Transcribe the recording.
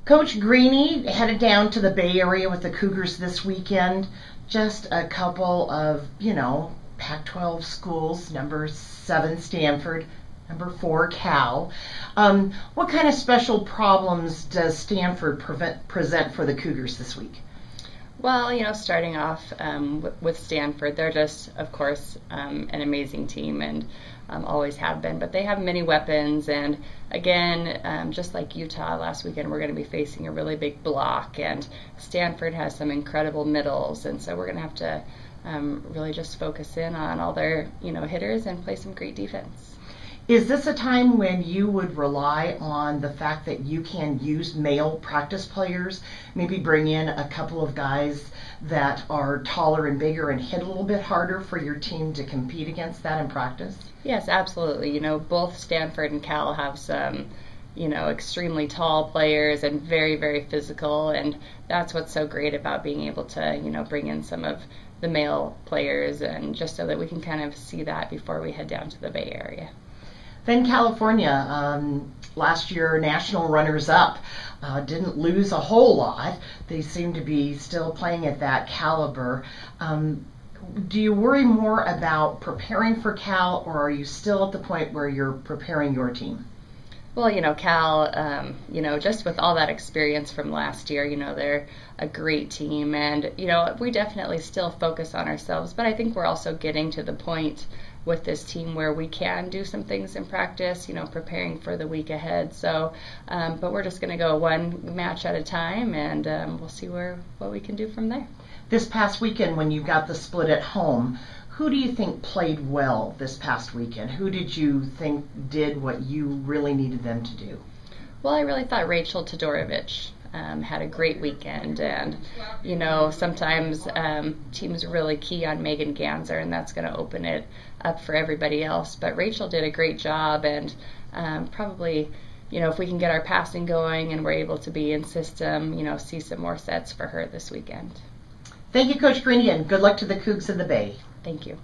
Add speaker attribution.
Speaker 1: Coach Greeny headed down to the Bay Area with the Cougars this weekend. Just a couple of, Pac-12 schools, number 7 Stanford, number 4 Cal. What kind of special problems does Stanford present for the Cougars this week?
Speaker 2: Well, starting off with Stanford, they're just, of course, an amazing team and always have been. But they have many weapons, and again, just like Utah last weekend, we're going to be facing a really big block, and Stanford has some incredible middles, and so we're going to have to really just focus in on all their, hitters and play some great defense.
Speaker 1: Is this a time when you would rely on the fact that you can use male practice players, maybe bring in a couple of guys that are taller and bigger and hit a little bit harder for your team to compete against that in practice?
Speaker 2: Yes, absolutely. Both Stanford and Cal have some, extremely tall players and very, very physical, and that's what's so great about being able to, bring in some of the male players, and just so that we can kind of see that before we head down to the Bay Area.
Speaker 1: Then California, last year national runners-up, didn't lose a whole lot. They seem to be still playing at that caliber. Do you worry more about preparing for Cal, or are you still at the point where you're preparing your team?
Speaker 2: Well, Cal, just with all that experience from last year, they're a great team, and, we definitely still focus on ourselves, but I think we're also getting to the point with this team where we can do some things in practice, preparing for the week ahead. So, but we're just going to go one match at a time, and we'll see what we can do from there.
Speaker 1: This past weekend, when you got the split at home, who do you think played well this past weekend? Who did you think did what you really needed them to do?
Speaker 2: Well, I really thought Rachel Todorovich had a great weekend, and sometimes teams really key on Megan Ganser, and that's going to open it up for everybody else. But Rachel did a great job, and probably, if we can get our passing going and we're able to be in system, see some more sets for her this weekend.
Speaker 1: Thank you, Coach Greeny, and good luck to the Cougs in the Bay.
Speaker 2: Thank you.